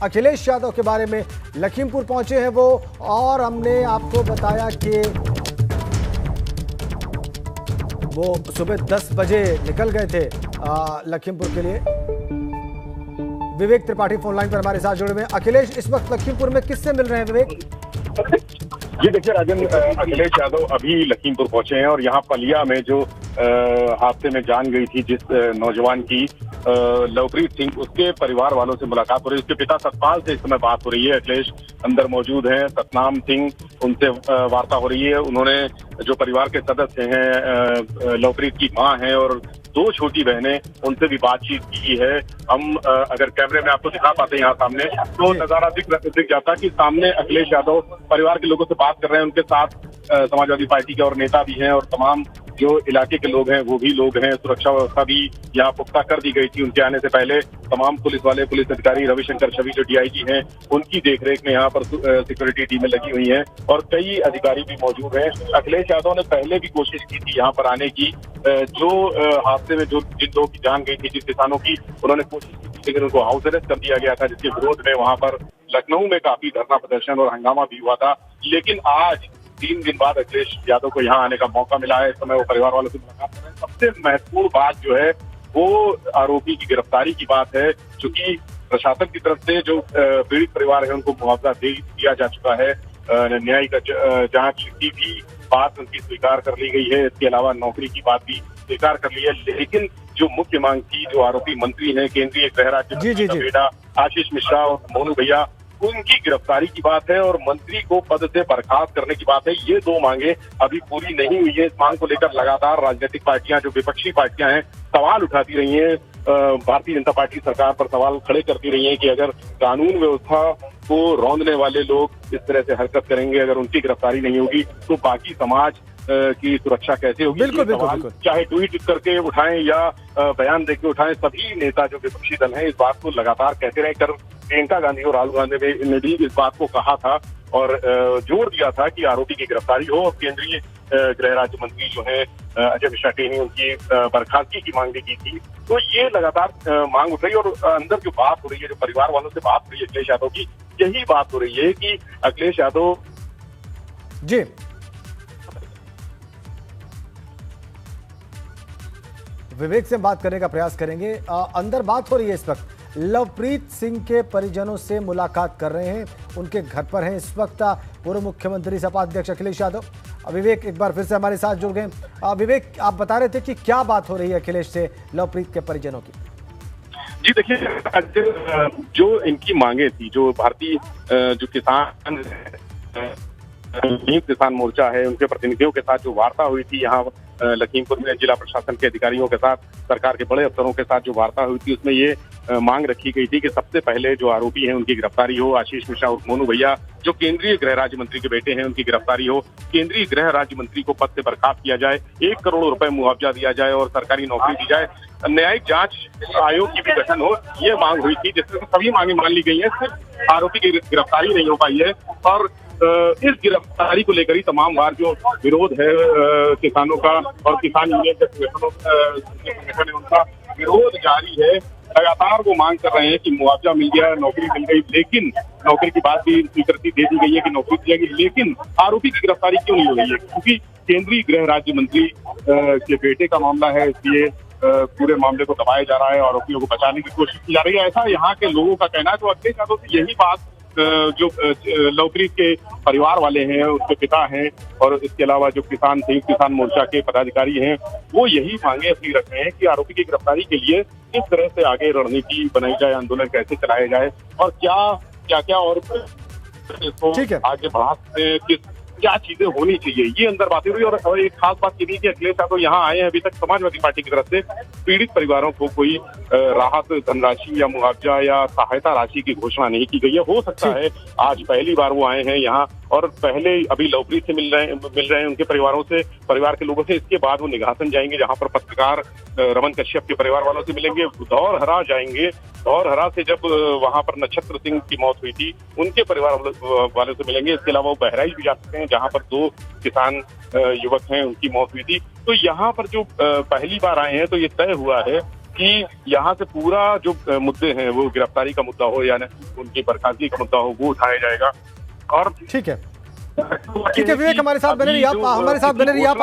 अखिलेश यादव के बारे में। लखीमपुर पहुंचे हैं वो और हमने आपको बताया कि वो सुबह 10 बजे निकल गए थे लखीमपुर के लिए। विवेक त्रिपाठी फोन लाइन पर हमारे साथ जुड़े हुए हैं। अखिलेश इस वक्त लखीमपुर में किससे मिल रहे हैं विवेक? जी देखिए राजन, अखिलेश यादव अभी लखीमपुर पहुंचे हैं और यहाँ पलिया में जो हादसे में जान गई थी जिस नौजवान की लवप्रीत सिंह, उसके परिवार वालों से मुलाकात हो रही है। उसके पिता सतपाल से इस समय बात हो रही है। अखिलेश अंदर मौजूद हैं, सतनाम सिंह, उनसे वार्ता हो रही है। उन्होंने जो परिवार के सदस्य हैं, लवप्रीत की मां हैं और 2 छोटी बहनें, उनसे भी बातचीत की है। हम अगर कैमरे में आपको दिखा पाते हैं यहाँ सामने, तो नजारा दिख जाता कि सामने अखिलेश यादव परिवार के लोगों से बात कर रहे हैं। उनके साथ समाजवादी पार्टी के और नेता भी हैं और तमाम जो इलाके के लोग हैं वो भी लोग हैं। सुरक्षा व्यवस्था भी यहाँ पुख्ता कर दी गई थी उनके आने से पहले। तमाम पुलिस वाले, पुलिस अधिकारी, रविशंकर छवि जो डीआईजी हैं, उनकी देखरेख में यहाँ पर सिक्योरिटी टीमें लगी हुई हैं और कई अधिकारी भी मौजूद हैं। अखिलेश यादव ने पहले भी कोशिश की थी यहाँ पर आने की, जो हादसे में जो जिन लोगों की जान गई थी, जिन किसानों की, उन्होंने कोशिश की थी लेकिन उनको हाउस अरेस्ट कर दिया गया था, जिसके विरोध में वहां पर लखनऊ में काफी धरना प्रदर्शन और हंगामा भी हुआ था। लेकिन आज 3 दिन बाद अखिलेश यादव को यहाँ आने का मौका मिला है। इस समय वो परिवार वालों से मुलाकात कर रहे हैं। सबसे महत्वपूर्ण बात जो है वो आरोपी की गिरफ्तारी की बात है, क्योंकि प्रशासन की तरफ से जो पीड़ित परिवार है उनको मुआवजा दिया जा चुका है। न्यायिक जांच की भी बात उनकी स्वीकार कर ली गई है। इसके अलावा नौकरी की बात भी स्वीकार कर ली है। लेकिन जो मुख्य मांग थी, जो आरोपी मंत्री है, केंद्रीय गृह राज्य मंत्री का बेटा आशीष मिश्रा और मोनू भैया, उनकी गिरफ्तारी की बात है और मंत्री को पद से बर्खास्त करने की बात है। ये 2 मांगे अभी पूरी नहीं हुई है। इस मांग को लेकर लगातार राजनीतिक पार्टियां, जो विपक्षी पार्टियां हैं, सवाल उठाती रही हैं। भारतीय जनता पार्टी सरकार पर सवाल खड़े करती रही है कि अगर कानून व्यवस्था को रौंदने वाले लोग इस तरह से हरकत करेंगे, अगर उनकी गिरफ्तारी नहीं होगी तो बाकी समाज की सुरक्षा कैसे होगी? बिल्कुल। चाहे ट्वीट करके उठाएं या बयान देके उठाएं, सभी नेता जो विपक्षी दल हैं इस बात को लगातार कहते रहे। प्रियंका गांधी और राहुल गांधी ने भी इस बात को कहा था और जोर दिया था कि आरोपी की गिरफ्तारी हो। और केंद्रीय गृह राज्य मंत्री जो है अजय मिश्रा टेनी, उनकी बर्खास्तगी की मांग भी की थी। तो ये लगातार मांग उठ रही है और अंदर जो बात हो रही है, जो परिवार वालों से बात हो रही है अखिलेश यादव की, यही बात हो रही है कि अखिलेश यादव जी विवेक से बात करने का प्रयास करेंगे। अंदर बात हो रही है इस वक्त, लवप्रीत सिंह के परिजनों से मुलाकात कर रहे हैं। उनके घर पर हैं इस वक्त पूर्व मुख्यमंत्री सपा अध्यक्ष अखिलेश यादव। विवेक एक बार फिर से हमारे साथ जुड़ गए। विवेक, आप बता रहे थे कि क्या बात हो रही है अखिलेश से लवप्रीत के परिजनों की? जी देखिए, जो इनकी मांगे थी, जो भारतीय जो किसान किसान मोर्चा है, उनके प्रतिनिधियों के साथ जो वार्ता हुई थी यहाँ लखीमपुर में, जिला प्रशासन के अधिकारियों के साथ, सरकार के बड़े अफसरों के साथ जो वार्ता हुई थी, उसमें ये मांग रखी गई थी कि सबसे पहले जो आरोपी हैं उनकी गिरफ्तारी हो। आशीष मिश्रा और मोनू भैया, जो केंद्रीय गृह राज्य मंत्री के बेटे हैं, उनकी गिरफ्तारी हो। केंद्रीय गृह राज्य मंत्री को पद से बर्खास्त किया जाए, 1 करोड़ रुपए मुआवजा दिया जाए और सरकारी नौकरी दी जाए। न्यायिक जांच आयोग की भी गठन हो, ये मांग हुई थी, जिसमें सभी मांगे मान ली गई है। सिर्फ आरोपी की गिरफ्तारी नहीं हो पाई है और इस गिरफ्तारी को लेकर ही तमाम बार जो विरोध है किसानों का और किसान यूनियन के संगठन है, उनका विरोध जारी है। लगातार वो मांग कर रहे हैं कि मुआवजा मिल गया, नौकरी मिल गई, लेकिन नौकरी की बात भी स्वीकृति दे दी गई है कि नौकरी दी जाएगी, लेकिन आरोपी की गिरफ्तारी क्यों नहीं हो रही है? क्योंकि केंद्रीय गृह राज्य मंत्री के बेटे का मामला है, इसलिए पूरे मामले को दबाया जा रहा है, आरोपियों को बचाने की कोशिश की जा रही है, ऐसा यहाँ के लोगों का कहना है। तो अखिलेश यादव से यही बात जो लवप्रीत के परिवार वाले हैं, उसके पिता हैं और इसके अलावा जो किसान मोर्चा के पदाधिकारी हैं, वो यही मांगे अपनी रख रहे हैं कि आरोपी की गिरफ्तारी के लिए किस तरह से आगे रणनीति बनाई जाए, आंदोलन कैसे चलाया जाए और क्या और इसको आगे बढ़ा क्या चीजें होनी चाहिए, ये अंदर बातें हुई। और एक खास बात ये भी कि अखिलेश यादव यहाँ आए हैं, अभी तक समाजवादी पार्टी की तरफ से पीड़ित परिवारों को कोई राहत धनराशि या मुआवजा या सहायता राशि की घोषणा नहीं की गई है। हो सकता है आज पहली बार वो आए हैं यहाँ और पहले अभी लवप्रीत से मिल रहे हैं उनके परिवार के लोगों से। इसके बाद वो निघासन जाएंगे, जहाँ पर पत्रकार रमन कश्यप के परिवार वालों से मिलेंगे, धौरहरा जाएंगे। धौरहरा से जब वहां पर नक्षत्र सिंह की मौत हुई थी, उनके परिवार वालों से मिलेंगे। इसके अलावा वो बहराइच भी जा सकते हैं, जहां पर 2 किसान युवक हैं, उनकी मौत हुई थी। तो यहाँ पर जो पहली बार आए हैं, तो ये तय हुआ है कि यहाँ से पूरा जो मुद्दे हैं, वो गिरफ्तारी का मुद्दा हो या उनकी बर्खास्तगी का मुद्दा हो, वो उठाया जाएगा। और ठीक है विवेक, हमारे साथ बने रहिए आप, हमारे साथ बने रहिए आप।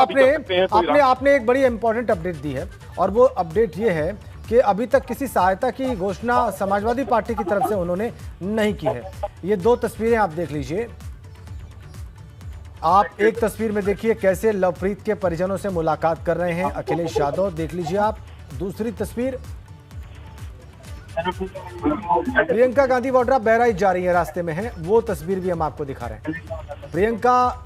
आपने एक बड़ी इंपॉर्टेंट अपडेट दी है, और वो अपडेट ये है कि अभी तक किसी सहायता की घोषणा समाजवादी पार्टी की तरफ से उन्होंने नहीं की है। ये दो तस्वीरें आप देख लीजिए। आप एक तस्वीर में देखिए कैसे लवप्रीत के परिजनों से मुलाकात कर रहे हैं अखिलेश यादव, देख लीजिए आप। दूसरी तस्वीर, प्रियंका गांधी वाड्रा बहराइच जा रही है, रास्ते में है, वो तस्वीर भी हम आपको दिखा रहे हैं। प्रियंका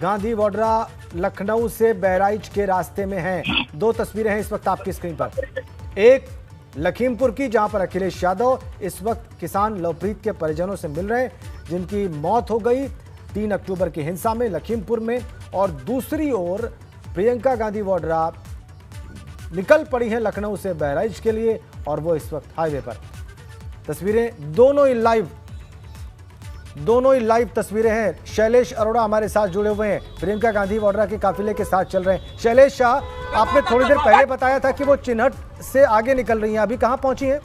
गांधी वाड्रा लखनऊ से बहराइच के रास्ते में है। दो तस्वीरें हैं इस वक्त आपकी स्क्रीन पर, एक लखीमपुर की जहां पर अखिलेश यादव इस वक्त किसान लवप्रीत के परिजनों से मिल रहे हैं जिनकी मौत हो गई 3 अक्टूबर की हिंसा में लखीमपुर में, और दूसरी ओर प्रियंका गांधी वाड्रा निकल पड़ी हैं लखनऊ से बहराइच के लिए, और वो इस वक्त हाईवे पर। तस्वीरें दोनों ही लाइव तस्वीरें हैं। शैलेश अरोड़ा हमारे साथ जुड़े हुए हैं, प्रियंका गांधी वाड्रा के काफिले के साथ चल रहे हैं। शैलेश शाह, आपने थोड़ी देर पहले बताया था कि वो चिन्हट से आगे निकल रही हैं, अभी कहां पहुंची हैं?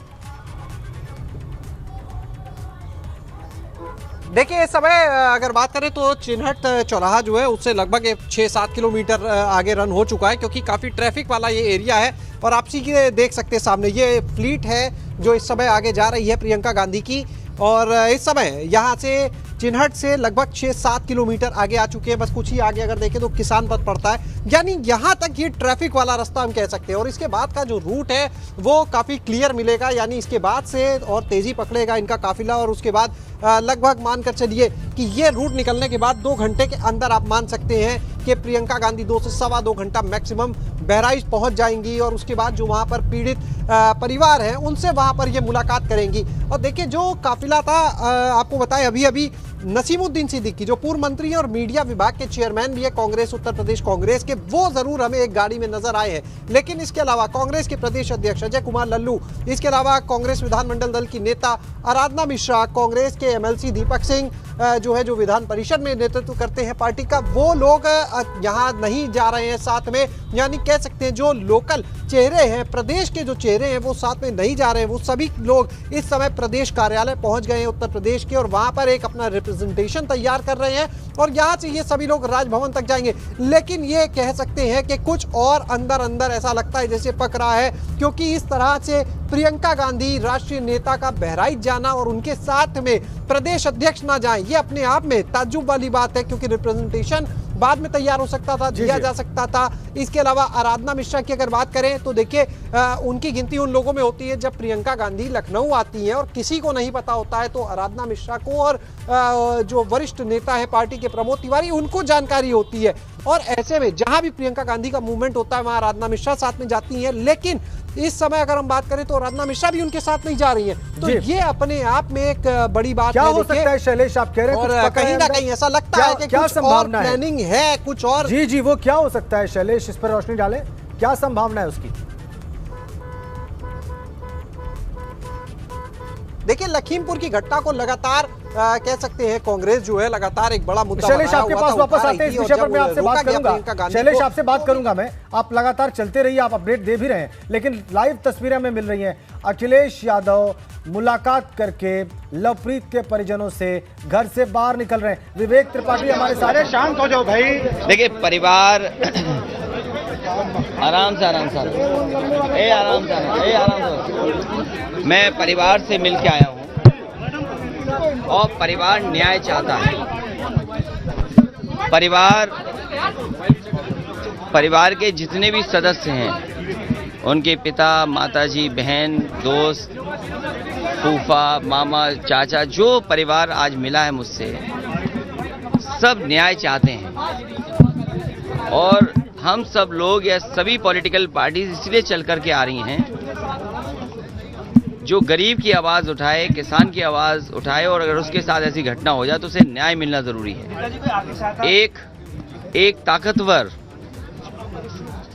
देखिए इस समय अगर बात करें तो चिन्हट चौराहा जो है उससे लगभग 6-7 किलोमीटर आगे रन हो चुका है, क्योंकि काफ़ी ट्रैफिक वाला ये एरिया है। और आप सीधे देख सकते हैं सामने ये फ्लीट है जो इस समय आगे जा रही है प्रियंका गांधी की, और इस समय यहाँ से चिन्हट से लगभग 6-7 किलोमीटर आगे आ चुके हैं। बस कुछ ही आगे अगर देखें तो किसान पथ पड़ता है, यानी यहाँ तक ये ट्रैफिक वाला रास्ता हम कह सकते हैं। और इसके बाद का जो रूट है वो काफ़ी क्लियर मिलेगा, यानी इसके बाद से और तेज़ी पकड़ेगा इनका काफिला। और उसके बाद लगभग मानकर चलिए कि ये रूट निकलने के बाद 2 घंटे के अंदर आप मान सकते हैं कि प्रियंका गांधी 2 से सवा 2 घंटा मैक्सिमम बहराइच पहुंच जाएंगी। और उसके बाद जो वहां पर पीड़ित परिवार है उनसे वहां पर ये मुलाकात करेंगी। और देखिए जो काफिला था, आपको बताएं अभी नसीमुद्दीन सिद्दीकी जो पूर्व मंत्री और मीडिया विभाग के चेयरमैन भी है कांग्रेस, उत्तर प्रदेश कांग्रेस के, वो जरूर हमें एक गाड़ी में नजर आए हैं। लेकिन इसके अलावा कांग्रेस के प्रदेश अध्यक्ष अजय कुमार लल्लू, इसके अलावा कांग्रेस विधानमंडल दल की नेता आराधना मिश्रा, कांग्रेस के एमएलसी दीपक सिंह जो विधान परिषद में नेतृत्व करते हैं पार्टी का, वो लोग यहाँ नहीं जा रहे हैं साथ में। यानी कह सकते हैं जो लोकल चेहरे हैं, प्रदेश के जो चेहरे हैं वो साथ में नहीं जा रहे हैं। वो सभी लोग इस समय प्रदेश कार्यालय पहुंच गए हैं उत्तर प्रदेश के, और वहां पर एक अपना रिप्रेजेंटेशन तैयार कर रहे हैं, और यहाँ से ये सभी लोग राजभवन तक जाएंगे। लेकिन ये कह सकते हैं कि कुछ और अंदर ऐसा लगता है जैसे पक रहा है, क्योंकि इस तरह से प्रियंका गांधी राष्ट्रीय नेता का बहराइच जाना और उनके साथ में प्रदेश अध्यक्ष ना जाएं, ये अपने आप में ताज्जुब वाली बात है, क्योंकि रिप्रेजेंटेशन बाद में तैयार हो सकता था, दिया जा सकता था। इसके अलावा आराधना मिश्रा की अगर बात करें तो देखिए उनकी गिनती उन लोगों में होती है जब प्रियंका गांधी लखनऊ आती हैं, और किसी को नहीं पता होता है तो आराधना मिश्रा को और जो वरिष्ठ नेता है पार्टी के प्रमोद तिवारी, उनको जानकारी होती है। और ऐसे में जहां भी प्रियंका गांधी का मूवमेंट होता है वहां आराधना मिश्रा साथ में जाती हैं। लेकिन इस समय अगर हम बात करें तो आराधना मिश्रा भी उनके साथ नहीं जा रही हैं, तो ये अपने आप में एक बड़ी बात क्या हो सकता है शैलेश, आप कह रहे हैं? और कहीं ना कहीं ऐसा लगता है कि कुछ और प्लानिंग है, कुछ और। जी वो क्या हो सकता है शैलेश, इस पर रोशनी डालें, क्या संभावना है उसकी? देखिए लखीमपुर की घटना को लगातार कह सकते हैं कांग्रेस जो है लगातार एक बड़ा मुद्दा शैलेश आपके पास वापस आते हैं, इस विषय पर मैं आपसे बात करूंगा। शैलेश आपसे बात करूंगा मैं, आप लगातार चलते रहिए, आप अपडेट दे भी रहे हैं, लेकिन लाइव तस्वीरें हमें मिल रही हैं। अखिलेश यादव मुलाकात करके लवप्रीत के परिजनों से घर से बाहर निकल रहे हैं। विवेक त्रिपाठी हमारे सारे, शांत हो जाओ भाई। देखिए परिवार आराम से मैं परिवार से मिल के आया हूँ और परिवार न्याय चाहता है। परिवार के जितने भी सदस्य हैं, उनके पिता, माताजी, बहन, दोस्त, फूफा, मामा, चाचा, जो परिवार आज मिला है मुझसे, सब न्याय चाहते हैं। और हम सब लोग या सभी पॉलिटिकल पार्टीज इसलिए चल कर के आ रही हैं जो गरीब की आवाज़ उठाए, किसान की आवाज़ उठाए, और अगर उसके साथ ऐसी घटना हो जाए तो उसे न्याय मिलना ज़रूरी है। एक ताकतवर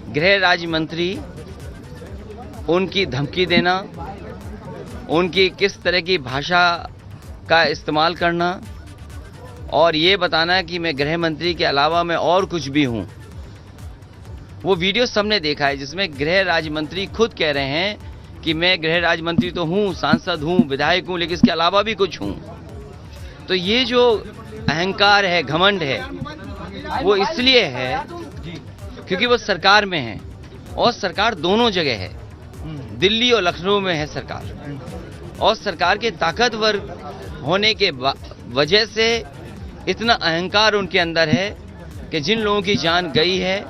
गृह राज्य मंत्री, उनकी धमकी देना, उनकी किस तरह की भाषा का इस्तेमाल करना और ये बताना कि मैं गृह मंत्री के अलावा मैं और कुछ भी हूँ। वो वीडियो सबने देखा है जिसमें गृह राज्य मंत्री खुद कह रहे हैं कि मैं गृह राज्य मंत्री तो हूँ, सांसद हूँ, विधायक हूँ, लेकिन इसके अलावा भी कुछ हूँ। तो ये जो अहंकार है, घमंड है, वो इसलिए है क्योंकि वो सरकार में है, और सरकार दोनों जगह है, दिल्ली और लखनऊ में है सरकार, और सरकार के ताकतवर होने के वजह से इतना अहंकार उनके अंदर है कि जिन लोगों की जान गई है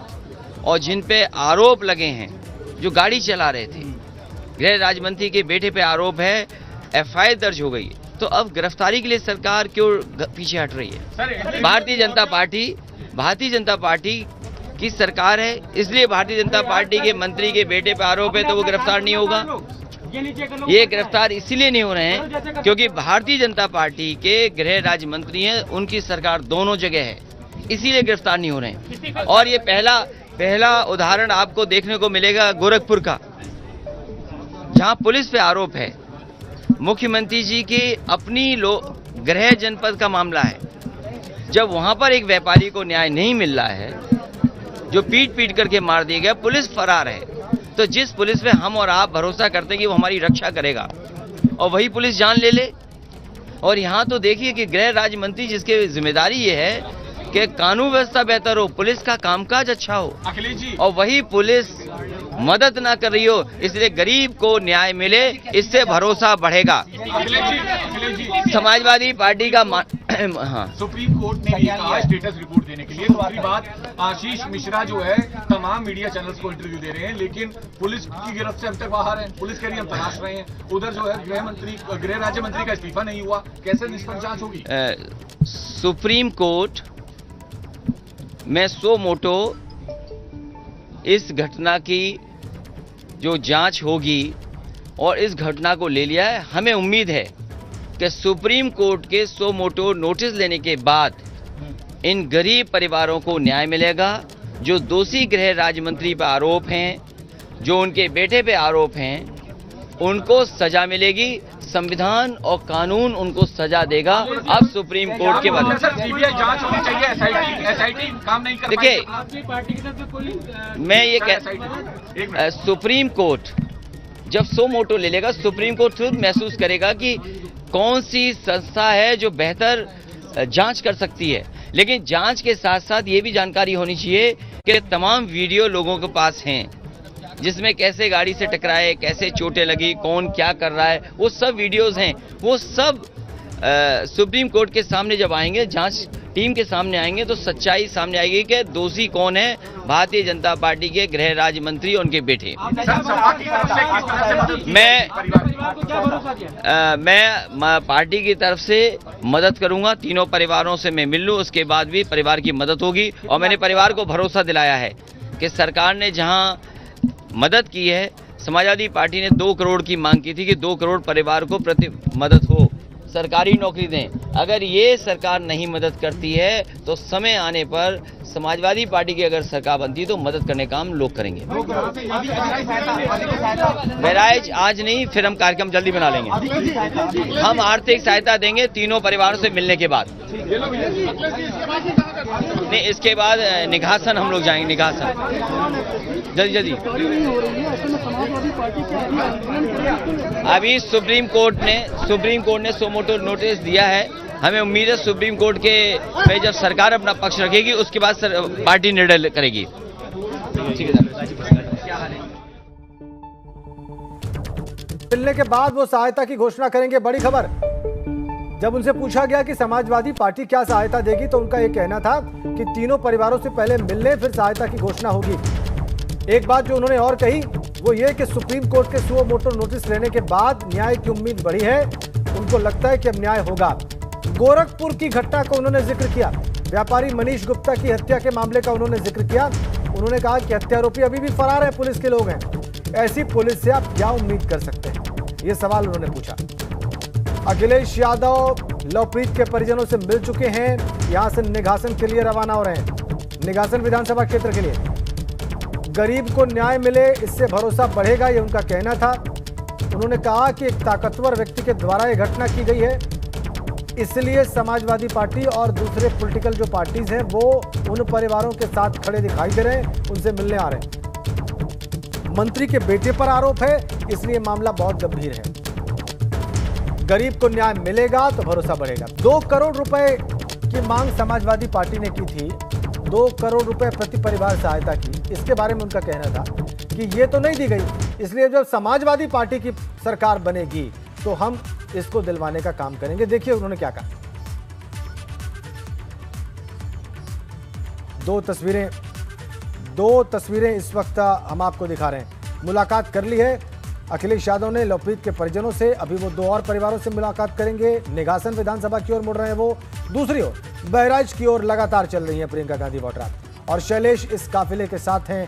और जिन पे आरोप लगे हैं, जो गाड़ी चला रहे थे, गृह राज्य मंत्री के बेटे पे आरोप है, एफआईआर दर्ज हो गई, तो अब गिरफ्तारी के लिए सरकार क्यों पीछे हट रही है? भारतीय जनता पार्टी की सरकार है, इसलिए भारतीय जनता पार्टी के मंत्री के बेटे पे आरोप है तो वो गिरफ्तार नहीं होगा। ये गिरफ्तार इसीलिए नहीं हो रहे हैं क्योंकि भारतीय जनता पार्टी के गृह राज्य मंत्री हैं, उनकी सरकार दोनों जगह है, इसीलिए गिरफ्तार नहीं हो रहे हैं। और ये पहला उदाहरण आपको देखने को मिलेगा गोरखपुर का, जहां पुलिस पे आरोप है, मुख्यमंत्री जी की अपनी गृह जनपद का मामला है। जब वहां पर एक व्यापारी को न्याय नहीं मिल रहा है, जो पीट करके मार दिया गया, पुलिस फरार है, तो जिस पुलिस पे हम और आप भरोसा करते हैं कि वो हमारी रक्षा करेगा, और वही पुलिस जान ले ले। और यहाँ तो देखिए कि गृह राज्य मंत्री जिसकी जिम्मेदारी ये है कि कानून व्यवस्था बेहतर हो, पुलिस का कामकाज अच्छा हो, और वही पुलिस मदद ना कर रही हो, इसलिए गरीब को न्याय मिले, इससे भरोसा बढ़ेगा। समाजवादी पार्टी का हाँ, सुप्रीम कोर्ट ने ये कहा स्टेटस रिपोर्ट देने के लिए। दूसरी बात, आशीष मिश्रा जो है तमाम मीडिया चैनल्स को इंटरव्यू दे रहे हैं, लेकिन पुलिस की गिरफ्त से अब तक बाहर है, पुलिस कह रही है हम तलाश रहे हैं। उधर जो है गृह राज्य मंत्री का इस्तीफा नहीं हुआ, कैसे निष्पक्ष जांच होगी? सुप्रीम कोर्ट में सो मोटो इस घटना की जो जांच होगी और इस घटना को ले लिया है। हमें उम्मीद है कि सुप्रीम कोर्ट के सो मोटो नोटिस लेने के बाद इन गरीब परिवारों को न्याय मिलेगा। जो दोषी गृह राज्य मंत्री पर आरोप हैं, जो उनके बेटे पे आरोप हैं, उनको सजा मिलेगी। संविधान और कानून उनको सजा देगा। अब सुप्रीम कोर्ट के बाद सीबीआई जांच होनी चाहिए, एसआईटी काम नहीं कर पाई। देखिए, मैं ये कह, सुप्रीम कोर्ट जब सो मोटो ले लेगा, सुप्रीम कोर्ट खुद महसूस करेगा कि कौन सी संस्था है जो बेहतर जांच कर सकती है। लेकिन जांच के साथ साथ ये भी जानकारी होनी चाहिए कि तमाम वीडियो लोगों के पास हैं, जिसमें कैसे गाड़ी से टकराए, कैसे चोटें लगी, कौन क्या कर रहा है, वो सब वीडियोस हैं। वो सब सुप्रीम कोर्ट के सामने जब आएंगे, जांच टीम के सामने आएंगे, तो सच्चाई सामने आएगी कि दोषी कौन है। भारतीय जनता पार्टी के गृह राज्य मंत्री और उनके बेटे। मैं पार्टी की तरफ से मदद करूंगा, तीनों परिवारों से मैं मिल लूं, उसके बाद भी परिवार की मदद होगी। और मैंने परिवार को भरोसा दिलाया है कि सरकार ने जहां मदद की है, समाजवादी पार्टी ने 2 करोड़ की मांग की थी कि 2 करोड़ परिवार को प्रति मदद हो, सरकारी नौकरी दें। अगर ये सरकार नहीं मदद करती है तो समय आने पर समाजवादी पार्टी की अगर सरकार बनती है तो मदद करने का हम लोग करेंगे। बहराइच आज नहीं, फिर हम कार्यक्रम जल्दी बना लेंगे। हम आर्थिक सहायता देंगे तीनों परिवारों से मिलने के बाद। नहीं, इसके बाद निघासन हम लोग जाएंगे, निघासन जल्दी। अभी सुप्रीम कोर्ट ने सो मोटो नोटिस दिया है। हमें उम्मीद है सुप्रीम कोर्ट के में जब सरकार अपना पक्ष रखेगी, उसके बाद पार्टी निर्णय करेगी। ठीक है सर। मिलने के बाद वो सहायता की घोषणा करेंगे। बड़ी खबर, जब उनसे पूछा गया कि समाजवादी पार्टी क्या सहायता देगी, तो उनका ये कहना था कि तीनों परिवारों से पहले मिलने, फिर सहायता की घोषणा होगी। एक बात जो उन्होंने और कही वो ये कि सुप्रीम कोर्ट के सो मोटो नोटिस लेने के बाद न्याय की उम्मीद बढ़ी है। उनको लगता है कि अब न्याय होगा। गोरखपुर की घटना को उन्होंने जिक्र किया। व्यापारी मनीष गुप्ता की हत्या के मामले का उन्होंने जिक्र किया। उन्होंने कहा कि हत्यारोपी अभी भी फरार है, पुलिस के लोग हैं। ऐसी पुलिस से आप क्या उम्मीद कर सकते हैं, ये सवाल उन्होंने पूछा। अखिलेश यादव लवप्रीत के परिजनों से मिल चुके हैं, यहां से निघासन के लिए रवाना हो रहे हैं, निघासन विधानसभा क्षेत्र के लिए। गरीब को न्याय मिले, इससे भरोसा बढ़ेगा, ये उनका कहना था। उन्होंने कहा कि एक ताकतवर व्यक्ति के द्वारा ये घटना की गई है, इसलिए समाजवादी पार्टी और दूसरे पॉलिटिकल जो पार्टीज हैं वो उन परिवारों के साथ खड़े दिखाई दे रहे हैं, उनसे मिलने आ रहे हैं। मंत्री के बेटे पर आरोप है इसलिए मामला बहुत गंभीर है। गरीब को न्याय मिलेगा तो भरोसा बढ़ेगा। 2 करोड़ रुपए की मांग समाजवादी पार्टी ने की थी, 2 करोड़ रुपए प्रति परिवार सहायता की। इसके बारे में उनका कहना था कि ये तो नहीं दी गई, इसलिए जब समाजवादी पार्टी की सरकार बनेगी तो हम इसको दिलवाने का काम करेंगे। देखिए उन्होंने क्या कहा। 2 तस्वीरें इस वक्त हम आपको दिखा रहे हैं। मुलाकात कर ली है अखिलेश यादव ने लवप्रीत के परिजनों से। अभी वो 2 और परिवारों से मुलाकात करेंगे। निघासन विधानसभा की ओर मुड़ रहे हैं वो। दूसरी ओर बहराइच की ओर लगातार चल रही है प्रियंका गांधी वाड्रा और शैलेश इस काफिले के साथ हैं।